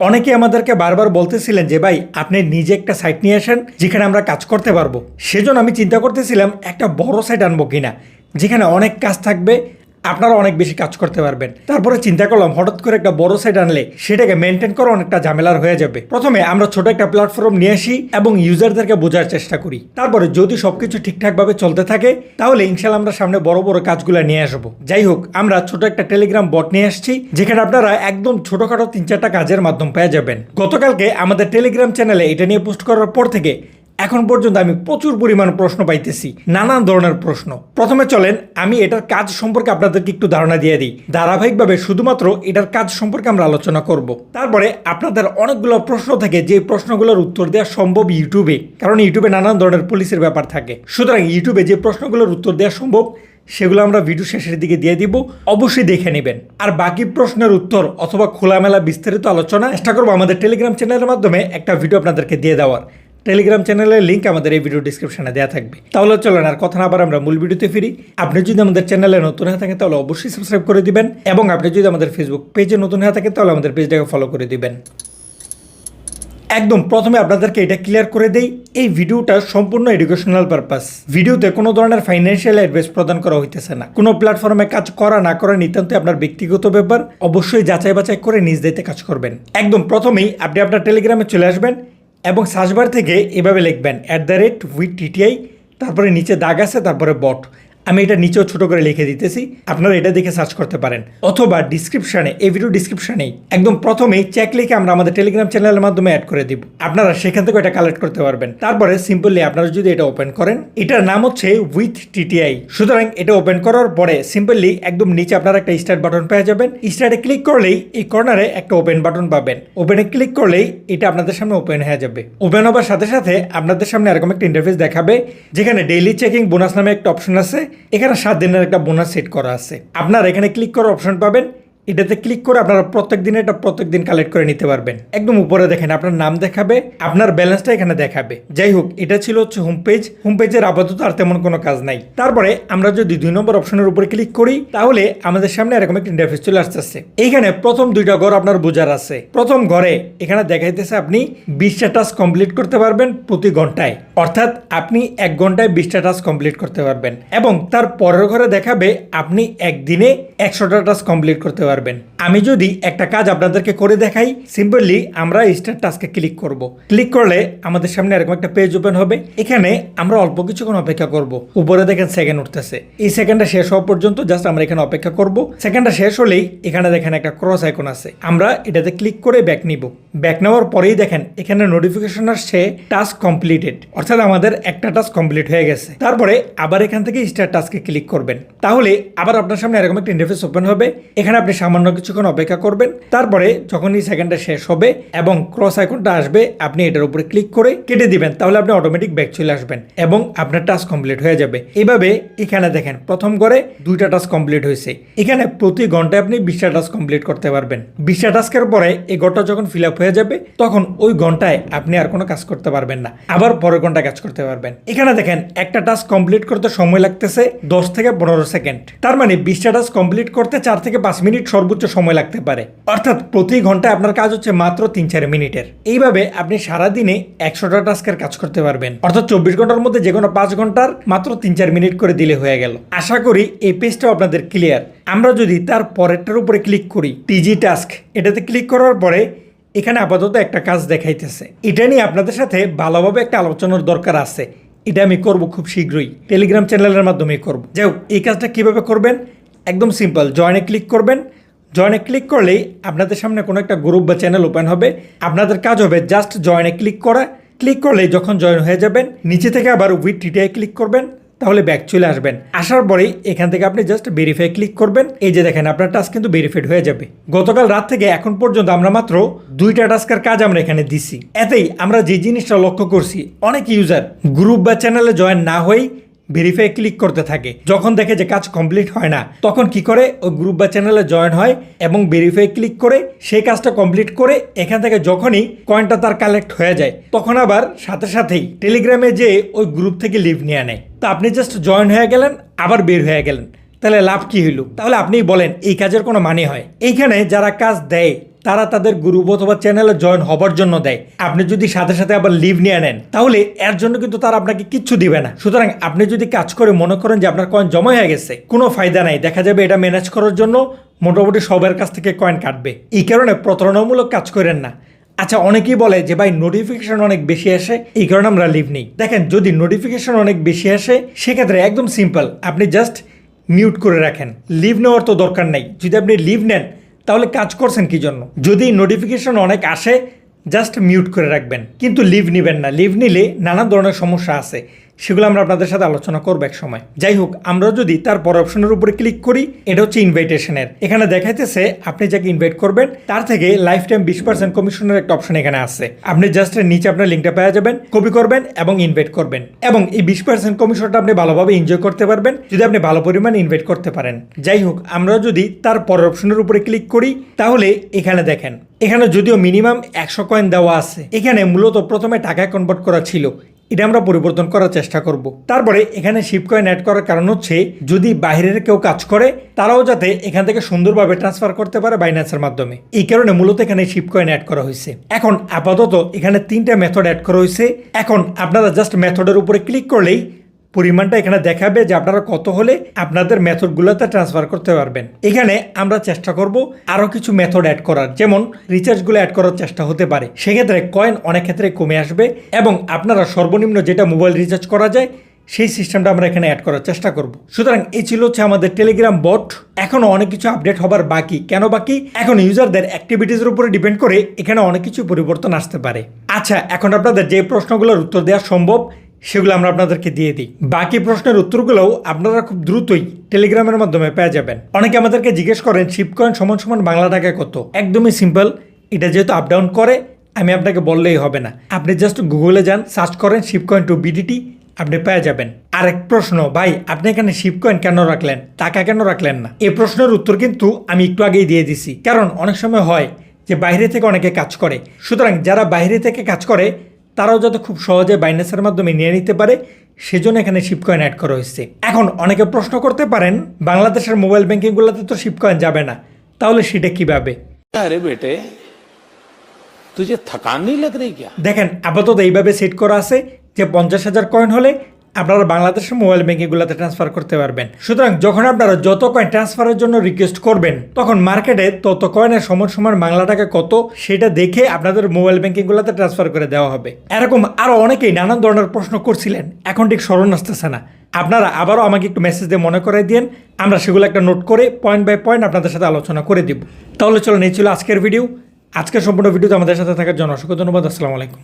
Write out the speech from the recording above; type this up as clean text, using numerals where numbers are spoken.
অনেকে আমাদেরকে বারবার বলতেছিলেন যে ভাই আপনি নিজে একটা সাইট নিয়ে আসেন যেখানে আমরা কাজ করতে পারবো। সেজন্য আমি চিন্তা করতেছিলাম একটা বড় সাইট আনবো কিনা, যেখানে অনেক কাজ থাকবে, আপনারা অনেক বেশি কাজ করতে পারবেন। তারপরে চিন্তা করলাম হঠাৎ করে একটা বড় সাইট আনলে সেটাকে মেনটেন করা অনেকটা ঝামেলার হয়ে যাবে। প্রথমে আমরা ছোট একটা প্ল্যাটফর্ম নিয়ে আসি এবং ইউজারদেরকে বোঝার চেষ্টা করি। তারপরে যদি সবকিছু ঠিকঠাকভাবে চলতে থাকে তাহলে ইনশাল্লাহ আমরা সামনে বড় বড় কাজগুলো নিয়ে আসবো। যাই হোক, আমরা ছোট একটা টেলিগ্রাম বট নিয়ে আসছি যেখানে আপনারা একদম ছোটখাটো 3-4টা কাজের মাধ্যম পেয়ে যাবেন। গতকালকে আমাদের টেলিগ্রাম চ্যানেলে এটা নিয়ে পোস্ট করার পর থেকে এখন পর্যন্ত আমি প্রচুর পরিমাণ প্রশ্ন পাইতেছি, নানান ধরনের প্রশ্ন। প্রথমে চলেন আমি এটার কাজ সম্পর্কে আপনাদেরকে একটু ধারণা দিয়ে দিই। ধারাবাহিকভাবে শুধুমাত্র এটার কাজ সম্পর্কে আমরা আলোচনা করব। তারপরে আপনাদের অনেকগুলো প্রশ্ন থাকে যে প্রশ্নগুলোর উত্তর দেওয়া সম্ভব ইউটিউবে, কারণ ইউটিউবে নানান ধরনের পুলিশের ব্যাপার থাকে। সুতরাং ইউটিউবে যে প্রশ্নগুলোর উত্তর দেওয়া সম্ভব সেগুলো আমরা ভিডিও শেষের দিকে দিয়ে দিব, অবশ্যই দেখে নেবেন। আর বাকি প্রশ্নের উত্তর অথবা খোলামেলা বিস্তারিত আলোচনা চেষ্টা করবো আমাদের টেলিগ্রাম চ্যানেলের মাধ্যমে একটা ভিডিও আপনাদেরকে দিয়ে দেওয়ার। টেলিগ্রাম চ্যানেলের লিঙ্ক আমাদের এই ভিডিও ডিসক্রিপশনে দেওয়া থাকবে। তাহলে চলেন আর কথা না আবার আমরা মূল ভিডিওতে ফিরি। আপনি যদি আমাদের চ্যানেলে নতুন হয়ে থাকেন তাহলে অবশ্যই সাবস্ক্রাইব করে দিবেন, এবং আপনি যদি আমাদের ফেসবুক পেজে নতুন হয়ে থাকেন তাহলে আমাদের পেজটাকে ফলো করে দিবেন। একদম প্রথমে আপনাদেরকে এটা ক্লিয়ার করে দেই, এই ভিডিওটা সম্পূর্ণ এডুকেশনাল পারপাস। ভিডিওতে কোনো ধরনের ফাইন্যান্সিয়াল অ্যাডভাইস প্রদান করা হইতেছে না। কোনো প্ল্যাটফর্মে কাজ করা না করা নিতান্ত আপনার ব্যক্তিগত ব্যাপার, অবশ্যই যাচাই বাছাই করে নিজ দায়িত্বে কাজ করবেন। একদম প্রথমেই আপনি আপনার টেলিগ্রামে চলে আসবেন এবং সার্চবার থেকে এভাবে লিখবেন @WITTTI, তারপরে নিচে দাগ আছে, তারপরে বট। আমি এটা নিচেও ছোট করে লিখে দিতেছি, আপনারা এটা দেখে সার্চ করতে পারেন, অথবা ডিসক্রিপশনে, এই ভিডিও ডিসক্রিপশনেই একদম প্রথমেই চেক লিখে আমরা আমাদের টেলিগ্রাম চ্যানেলের মাধ্যমে অ্যাড করে দিব। আপনারা সেখান থেকে এটা কালেক্ট করতে পারবেন। তারপরে সিম্পলি আপনারা যদি এটা ওপেন করেন, এটার নাম হচ্ছে WITTTI। সুতরাং এটা ওপেন করার পরে সিম্পলি একদম নিচে আপনারা একটা স্টার্ট বাটন পেয়ে যাবেন। স্টার্টে ক্লিক করলেই এই কর্নারে একটা ওপেন বাটন পাবেন। ওপেনে ক্লিক করলেই এটা আপনাদের সামনে ওপেন হয়ে যাবে। ওপেন হবার সাথে সাথে আপনাদের সামনে এরকম একটা ইন্টারফেস দেখাবে যেখানে ডেইলি চেকিং বোনাস নামে একটা অপশন আছে। এখানে 7 দিনের একটা বোনাস সেট করা আছে। আপনারা এখানে ক্লিক করার অপশন পাবেন, এটাতে ক্লিক করে আপনারা প্রত্যেক দিন কালেক্ট করে নিতে পারবেন। একদম উপরে দেখেন আপনার নাম দেখাবে, আপনার ব্যালেন্সটা এখানে দেখাবে। যাই হোক, এটা ছিল হচ্ছে হোম পেজ। হোম পেজের আপাতত আর তেমন কোনো কাজ নাই। তারপরে আমরা যদি 2 নম্বর অপশনের উপরে ক্লিক করি তাহলে আমাদের সামনে এরকম একটা ইন্টারফেস চলে আসতেছে। এইখানে প্রথম 2টা ঘর আপনার বোঝার আছে। প্রথম ঘরে এখানে দেখাইতেছে আপনি 20টা টাস্ক কমপ্লিট করতে পারবেন প্রতি ঘন্টায়, অর্থাৎ আপনি 1 ঘন্টায় 20টা টাস্ক কমপ্লিট করতে পারবেন। এবং তার পরের ঘরে দেখাবে আপনি একদিনে 100টা টাস্ক কমপ্লিট করতে পারবেন। আমি যদি একটা কাজ আপনাদেরকে করে দেখাই, সিম্পলি আমরা স্টার্ট টাস্কে ক্লিক করব। ক্লিক করলে আমাদের সামনে এরকম একটা পেজ ওপেন হবে। এখানে আমরা অল্প কিছুক্ষণ অপেক্ষা করব। উপরে দেখেন সেকেন্ড উঠতেছে, এই সেকেন্ডটা শেষ হওয়া পর্যন্ত জাস্ট আমরা এখানে অপেক্ষা করব। সেকেন্ডটা শেষ হলেই এখানে দেখেন একটা ক্রস আইকন আছে, আমরা এটাতে ক্লিক করে ব্যাক নিব। ব্যাক নেওয়ার পরেই দেখেন এখানে নোটিফিকেশন আসছে টাস্ক কমপ্লিটেড, অর্থাৎ আমাদের একটা টাস্ক কমপ্লিট হয়ে গেছে। তারপরে আবার এখান থেকে স্টার্ট টাস্কে ক্লিক করবেন, তাহলে আবার আপনার সামনে এরকম একটা ইন্টারফেস ওপেন হবে। এখানে আপনি সামান্য কিছুক্ষণ অপেক্ষা করবেন। তারপরে যখন এই সেকেন্ডটা শেষ হবে এবং ক্রস আইকনটা আসবে, আপনি এটার উপরে ক্লিক করে কেটে দিবেন, তাহলে আপনি অটোমেটিক ব্যাক চলে আসবেন এবং আপনার টাস্ক কমপ্লিট হয়ে যাবে। এইভাবে এখানে দেখেন প্রথম ঘরে 2টা টাস্ক কমপ্লিট হয়েছে। এখানে প্রতি ঘন্টায় আপনি 20টা টাস্ক কমপ্লিট করতে পারবেন। 20টা টাস্কের পরে এই ঘরটা যখন ফিল আপ হয়ে যাবে তখন ওই ঘন্টায় আপনি আর কোনো কাজ করতে পারবেন না, আবার পরের ঘন্টায় কাজ করতে পারবেন। এখানে দেখেন একটা টাস্ক কমপ্লিট করতে সময় লাগতেছে 10 থেকে 15 সেকেন্ড। তার মানে 20টা টাস্ক কমপ্লিট করতে 4 থেকে 5 মিনিট সর্বোচ্চ সময় লাগতে পারে, অর্থাৎ প্রতি ঘন্টায় আপনার কাজ হচ্ছে মাত্র 3-4 মিনিটের। এইভাবে আপনি সারাদিনে 100টা টাস্কের কাজ করতে পারবেন, অর্থাৎ 24 ঘন্টার মধ্যে যে কোনো 5 ঘন্টার মাত্র 3-4 মিনিট করে দিলে হয়ে গেল। আশা করি এই পেজটাও আপনাদের ক্লিয়ার। আমরা যদি তার পরেরটার উপরে ক্লিক করি, টিজি টাস্ক, এটাতে ক্লিক করার পরে এখানে আপাতত একটা কাজ দেখাইতেছে। এটা নিয়ে আপনাদের সাথে ভালোভাবে একটা আলোচনার দরকার আছে। এটা আমি করব খুব শীঘ্রই, টেলিগ্রাম চ্যানেলের মাধ্যমে করব। যাই হোক, এই কাজটা কিভাবে করবেন, একদম সিম্পল, জয়েনে ক্লিক করবেন। জয়েনে ক্লিক করলেই আপনাদের সামনে কোনো একটা গ্রুপ বা চ্যানেল ওপেন হবে। আপনাদের কাজ হবে জাস্ট জয়েনে ক্লিক করা। ক্লিক করলেই যখন জয়েন হয়ে যাবেন, নিচে থেকে আবার WITTTI ক্লিক করবেন, তাহলে ব্যাক চলে আসবেন। আসার পরেই এখান থেকে আপনি জাস্ট ভেরিফাই ক্লিক করবেন। এই যে দেখেন আপনার টাস্ক কিন্তু ভেরিফাইড হয়ে যাবে। গতকাল রাত থেকে এখন পর্যন্ত আমরা মাত্র 2টা টাস্কের কাজ আমরা এখানে দিছি। এতেই আমরা যে জিনিসটা লক্ষ্য করছি, অনেক ইউজার গ্রুপ বা চ্যানেলে জয়েন না হয়েই ভেরিফাই ক্লিক করতে থাকে। যখন দেখে যে কাজ কমপ্লিট হয় না, তখন কি করে ওই গ্রুপ বা চ্যানেলে জয়েন হয় এবং ভেরিফাই ক্লিক করে সেই কাজটা কমপ্লিট করে এখান থেকে যখনই কয়েনটা তার কালেক্ট হয়ে যায় তখন আবার সাথে সাথেই টেলিগ্রামে যে ওই গ্রুপ থেকে লিভ নিয়ে নেয়। তো আপনি জাস্ট জয়েন হয়ে গেলেন, আবার বের হয়ে গেলেন, তাহলে লাভ কি হইল? তাহলে আপনি বলেন এই কাজের কোনো মানে হয়? এইখানে যারা কাজ দেয় তারা তাদের গ্রুপ অথবা চ্যানেলে জয়েন হবার জন্য দেয়। আপনি যদি সাথে সাথে আবার লিভ নিয়ে নেন তাহলে এর জন্য কিন্তু তারা আপনাকে কিচ্ছু দিবে না। সুতরাং আপনি যদি কাজ করে মনে করেন যে আপনার কয়েন জমা হয়ে গেছে, কোনো ফায়দা নাই। দেখা যাবে এটা ম্যানেজ করার জন্য মোটামুটি সবার কাছ থেকে কয়েন কাটবে। এই কারণে প্রতারণামূলক কাজ করেন না। আচ্ছা, অনেকেই বলে যে ভাই নোটিফিকেশন অনেক বেশি আসে, এই কারণে আমরা লিভ নিই। দেখেন, যদি নোটিফিকেশন অনেক বেশি আসে সেক্ষেত্রে একদম সিম্পল, আপনি জাস্ট মিউট করে রাখেন। লিভ নেওয়ার তো দরকার নাই। যদি আপনি লিভ নেন তাহলে কাজ করছেন কি জন্য? যদি নোটিফিকেশন অনেক আসে জাস্ট মিউট করে রাখবেন, কিন্তু লিভ নেবেন না। লিভ নিলে নানা ধরনের সমস্যা আছে, সেগুলো আমরা আপনাদের সাথে আলোচনা করবো এক সময়। যাই হোক, আমরা যদি তার পর অপশনের উপরে ক্লিক করি, এটা হচ্ছে ইনভাইটেশনের। এখানে দেখাইতেছে আপনি যাকে ইনভাইট করবেন তার থেকে লাইফ টাইম 20% কমিশনের একটা অপশন এখানে আছে। আপনি জাস্ট নিচে আপনার লিঙ্কটা পেয়ে যাবেন, কপি করবেন এবং ইনভাইট করবেন, এবং এই 20% কমিশনটা আপনি ভালোভাবে এনজয় করতে পারবেন যদি আপনি ভালো পরিমাণ ইনভাইট করতে পারেন। যাই হোক, আমরা যদি তার পর অপশনের উপরে ক্লিক করি তাহলে এখানে দেখেন, এখানে যদিও মিনিমাম 100 কয়েন দেওয়া আছে, এখানে মূলত প্রথমে টাকায় কনভার্ট করা ছিল, এটা আমরা পরিবর্তন করার চেষ্টা করব। তারপরে এখানে শিপ কয়েন অ্যাড করার কারণ হচ্ছে যদি বাইরের কেউ কাজ করে তারাও যাতে এখান থেকে সুন্দরভাবে ট্রান্সফার করতে পারে বাইন্যান্সের মাধ্যমে। এই কারণে মূলত এখানে শিপ কয়েন অ্যাড করা হয়েছে। এখন আপাতত এখানে 3টা মেথড অ্যাড করা হয়েছে। এখন আপনারা জাস্ট মেথডের উপরে ক্লিক করলেই পরিমাণটা এখানে দেখাবে যে আপনারা কত হলে আপনাদের মেথডগুলোতে ট্রান্সফার করতে পারবেন। এখানে আমরা চেষ্টা করব আরও কিছু মেথড অ্যাড করার, যেমন রিচার্জগুলো অ্যাড করার চেষ্টা হতে পারে। সেক্ষেত্রে কয়েন অনেক ক্ষেত্রে কমে আসবে এবং আপনারা সর্বনিম্ন যেটা মোবাইল রিচার্জ করা যায় সেই সিস্টেমটা আমরা এখানে অ্যাড করার চেষ্টা করব। সুতরাং এই ছিল হচ্ছে আমাদের টেলিগ্রাম বট। এখনও অনেক কিছু আপডেট হবার বাকি। কেন বাকি? এখন ইউজারদের অ্যাক্টিভিটিসের উপরে ডিপেন্ড করে এখানে অনেক কিছু পরিবর্তন আসতে পারে। আচ্ছা, এখন আপনাদের যে প্রশ্নগুলোর উত্তর দেওয়া সম্ভব সেগুলো আমরা আপনাদেরকে দিয়ে দিই। বাকি প্রশ্নের উত্তরগুলোও আপনারা খুব দ্রুতই টেলিগ্রামের মাধ্যমে পেয়ে যাবেন। অনেকে আমাদেরকে জিজ্ঞেস করেন শিপকয়েন সমান সমান বাংলা টাকায় কত? একদমই সিম্পল, এটা যেহেতু আপ ডাউন করে আমি আপনাকে বললেই হবে না। আপনি জাস্ট গুগলে যান, সার্চ করেন শিপকয়েন টু বিডিটি, আপনি পেয়ে যাবেন। আরেক প্রশ্ন, ভাই আপনি এখানে শিপকয়েন কেন রাখলেন, টাকা কেন রাখলেন না? এই প্রশ্নের উত্তর কিন্তু আমি একটু আগেই দিয়ে দিছি। কারণ অনেক সময় হয় যে বাইরে থেকে অনেকে কাজ করে, সুতরাং যারা বাইরে থেকে কাজ করে তারাও যাতে খুব সহজে বাইন্যান্সের মাধ্যমে নিয়ে নিতে পারে সেজন্য এখানে শিপকয়েন অ্যাড করা হয়েছে। এখন অনেকে প্রশ্ন করতে পারেন বাংলাদেশের মোবাইল ব্যাংকিংগুলোতে তো শিপকয়েন যাবে না, তাহলে সেটা কিভাবে? আরে বেটে তুঝে থকান নেই লাগ রही क्या? দেখেন, আপাতত এইভাবে সেট করা আছে যে 50,000 কয়েন হলে আপনারা বাংলাদেশের মোবাইল ব্যাংকিংগুলোতে ট্রান্সফার করতে পারবেন। সুতরাং যখন আপনারা যত কয়েন ট্রান্সফারের জন্য রিকোয়েস্ট করবেন তখন মার্কেটে তত কয়েনের সমান সমান বাংলা টাকা কত সেটা দেখে আপনাদের মোবাইল ব্যাংকিংগুলোতে ট্রান্সফার করে দেওয়া হবে। এরকম আরও অনেকেই নানান ধরনের প্রশ্ন করছিলেন, এখন ঠিক স্মরণ আসতেছে না। আপনারা আবারও আমাকে একটু মেসেজ দিয়ে মনে করাই দিন, আমরা সেগুলো একটা নোট করে পয়েন্ট বাই পয়েন্ট আপনাদের সাথে আলোচনা করে দিব। তাহলে চলুন, এই ছিল আজকের ভিডিও। আজকের সম্পূর্ণ ভিডিওতে আমাদের সাথে থাকার জন্য অসংখ্য ধন্যবাদ। আসসালামু আলাইকুম।